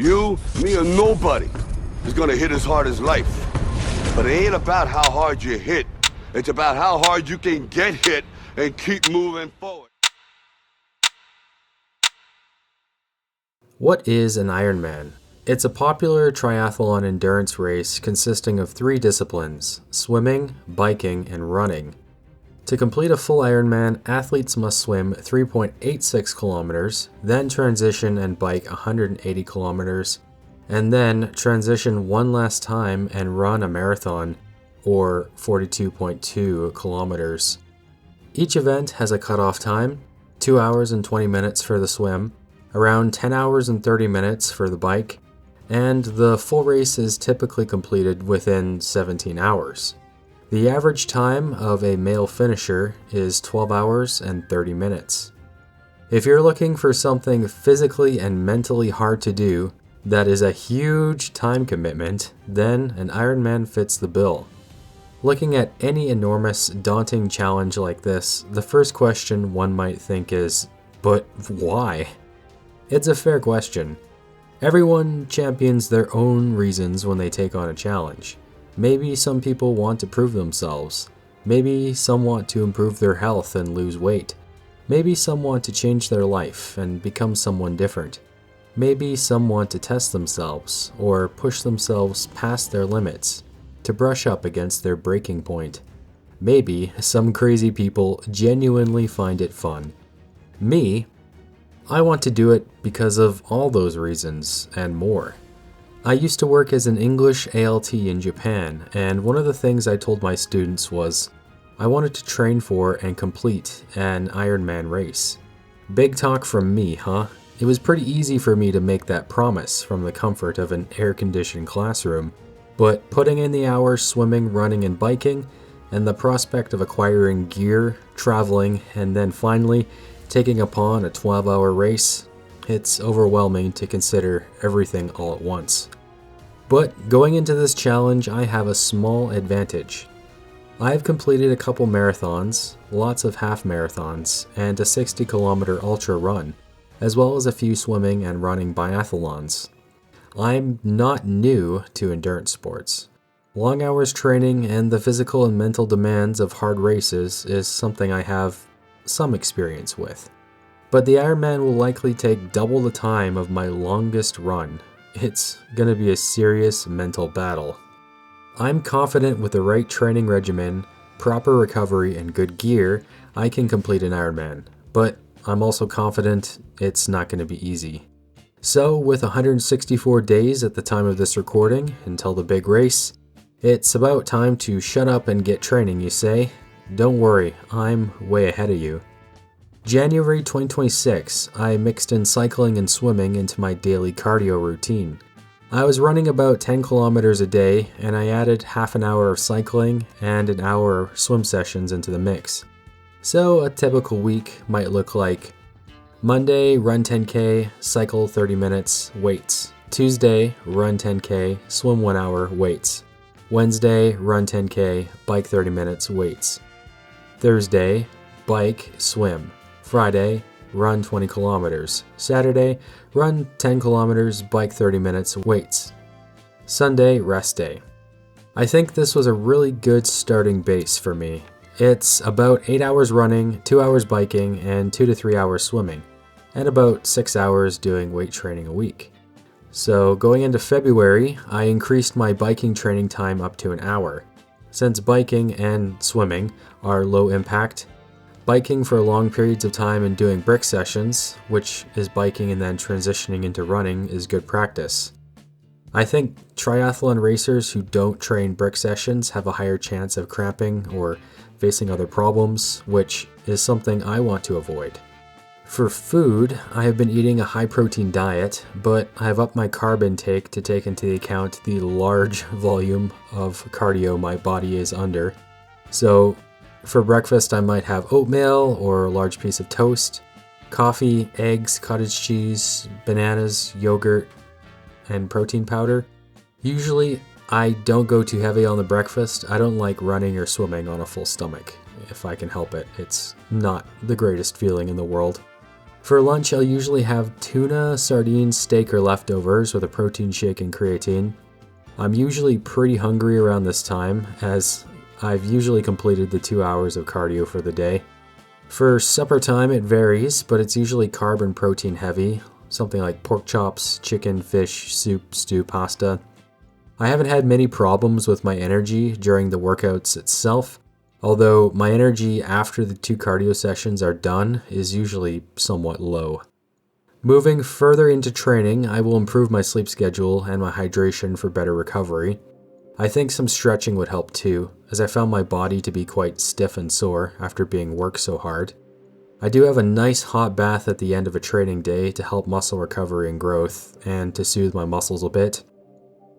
You, me, or nobody is gonna hit as hard as life. But it ain't about how hard you hit. It's about how hard you can get hit and keep moving forward. What is an Ironman? It's a popular triathlon endurance race consisting of 3 disciplines: swimming, biking, and running. To complete a full Ironman, athletes must swim 3.86 kilometers, then transition and bike 180 kilometers, and then transition one last time and run a marathon, or 42.2 kilometers. Each event has a cutoff time: 2 hours and 20 minutes for the swim, around 10 hours and 30 minutes for the bike, and the full race is typically completed within 17 hours. The average time of a male finisher is 12 hours and 30 minutes. If you're looking for something physically and mentally hard to do that is a huge time commitment, then an Ironman fits the bill. Looking at any enormous, daunting challenge like this, the first question one might think is, but why? It's a fair question. Everyone champions their own reasons when they take on a challenge. Maybe some people want to prove themselves. Maybe some want to improve their health and lose weight. Maybe some want to change their life and become someone different. Maybe some want to test themselves or push themselves past their limits to brush up against their breaking point. Maybe some crazy people genuinely find it fun. Me, I want to do it because of all those reasons and more. I used to work as an English ALT in Japan, and one of the things I told my students was I wanted to train for and complete an Ironman race. Big talk from me, huh? It was pretty easy for me to make that promise from the comfort of an air-conditioned classroom, but putting in the hours swimming, running, and biking, and the prospect of acquiring gear, traveling, and then finally taking upon a 12-hour race, it's overwhelming to consider everything all at once. But going into this challenge, I have a small advantage. I've completed a couple marathons, lots of half marathons, and a 60-kilometer ultra run, as well as a few swimming and running biathlons. I'm not new to endurance sports. Long hours training and the physical and mental demands of hard races is something I have some experience with. But the Ironman will likely take double the time of my longest run. It's gonna be a serious mental battle. I'm confident with the right training regimen, proper recovery, and good gear, I can complete an Ironman. But I'm also confident it's not gonna be easy. So, with 164 days at the time of this recording until the big race, it's about time to shut up and get training, you say? Don't worry, I'm way ahead of you. January 2026, I mixed in cycling and swimming into my daily cardio routine. I was running about 10 kilometers a day, and I added half an hour of cycling and an hour of swim sessions into the mix. So a typical week might look like Monday, run 10K, cycle 30 minutes, weights. Tuesday, run 10K, swim 1 hour, weights. Wednesday, run 10K, bike 30 minutes, weights. Thursday, bike, swim. Friday, run 20 kilometers. Saturday, run 10 kilometers, bike 30 minutes, weights. Sunday, rest day. I think this was a really good starting base for me. It's about 8 hours running, 2 hours biking, and 2 to 3 hours swimming, and about 6 hours doing weight training a week. So going into February, I increased my biking training time up to an hour. Since biking and swimming are low impact, biking for long periods of time and doing brick sessions, which is biking and then transitioning into running, is good practice. I think triathlon racers who don't train brick sessions have a higher chance of cramping or facing other problems, which is something I want to avoid. For food, I have been eating a high-protein diet, but I have upped my carb intake to take into account the large volume of cardio my body is under. So for breakfast, I might have oatmeal or a large piece of toast, coffee, eggs, cottage cheese, bananas, yogurt, and protein powder. Usually, I don't go too heavy on the breakfast. I don't like running or swimming on a full stomach. If I can help it, it's not the greatest feeling in the world. For lunch, I'll usually have tuna, sardines, steak, or leftovers with a protein shake and creatine. I'm usually pretty hungry around this time, as I've usually completed the 2 hours of cardio for the day. For supper time, it varies, but it's usually carb and protein heavy, something like pork chops, chicken, fish, soup, stew, pasta. I haven't had many problems with my energy during the workouts itself, although my energy after the 2 cardio sessions are done is usually somewhat low. Moving further into training, I will improve my sleep schedule and my hydration for better recovery. I think some stretching would help too, as I found my body to be quite stiff and sore after being worked so hard. I do have a nice hot bath at the end of a training day to help muscle recovery and growth, and to soothe my muscles a bit.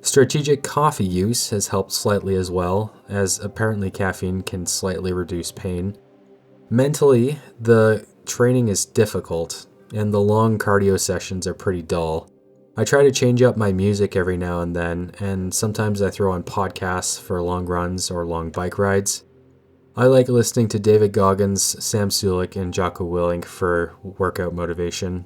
Strategic coffee use has helped slightly as well, as apparently caffeine can slightly reduce pain. Mentally, the training is difficult, and the long cardio sessions are pretty dull. I try to change up my music every now and then, and sometimes I throw on podcasts for long runs or long bike rides. I like listening to David Goggins, Sam Sulek, and Jocko Willink for workout motivation.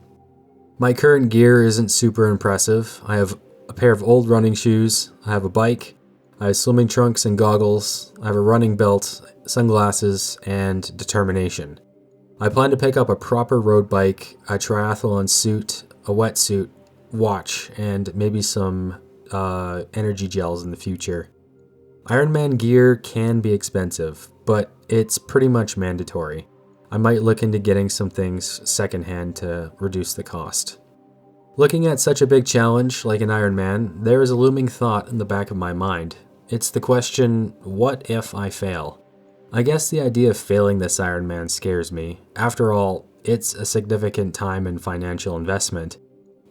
My current gear isn't super impressive. I have a pair of old running shoes, I have a bike, I have swimming trunks and goggles, I have a running belt, sunglasses, and determination. I plan to pick up a proper road bike, a triathlon suit, a wetsuit, watch, and maybe some energy gels in the future. Ironman gear can be expensive, but it's pretty much mandatory. I might look into getting some things secondhand to reduce the cost. Looking at such a big challenge like an Ironman, there is a looming thought in the back of my mind. It's the question, what if I fail? I guess the idea of failing this Ironman scares me. After all, it's a significant time and financial investment.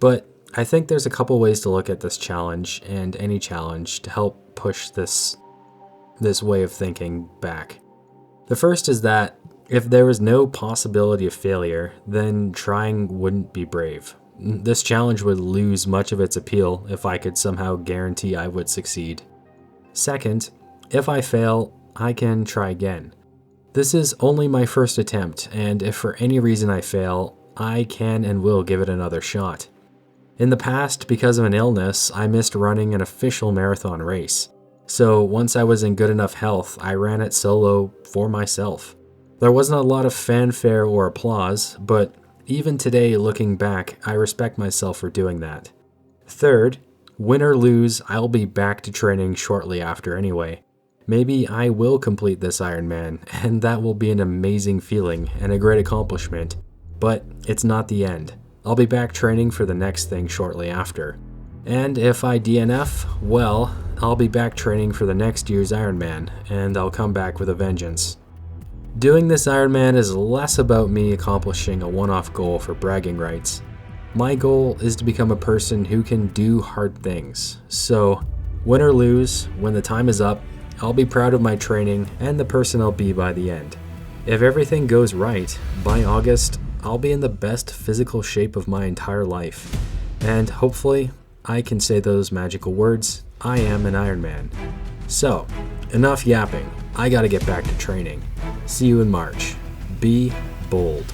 But I think there's a couple ways to look at this challenge and any challenge to help push this way of thinking back. The first is that if there was no possibility of failure, then trying wouldn't be brave. This challenge would lose much of its appeal if I could somehow guarantee I would succeed. Second, if I fail, I can try again. This is only my first attempt, and if for any reason I fail, I can and will give it another shot. In the past, because of an illness, I missed running an official marathon race. So once I was in good enough health, I ran it solo for myself. There wasn't a lot of fanfare or applause, but even today, looking back, I respect myself for doing that. Third, win or lose, I'll be back to training shortly after anyway. Maybe I will complete this Ironman, and that will be an amazing feeling and a great accomplishment, but it's not the end. I'll be back training for the next thing shortly after. And if I DNF, well, I'll be back training for the next year's Ironman, and I'll come back with a vengeance. Doing this Ironman is less about me accomplishing a one-off goal for bragging rights. My goal is to become a person who can do hard things. So, win or lose, when the time is up, I'll be proud of my training and the person I'll be by the end. If everything goes right, by August, I'll be in the best physical shape of my entire life. And hopefully, I can say those magical words, I am an Ironman. So, enough yapping. I gotta get back to training. See you in March. Be bold.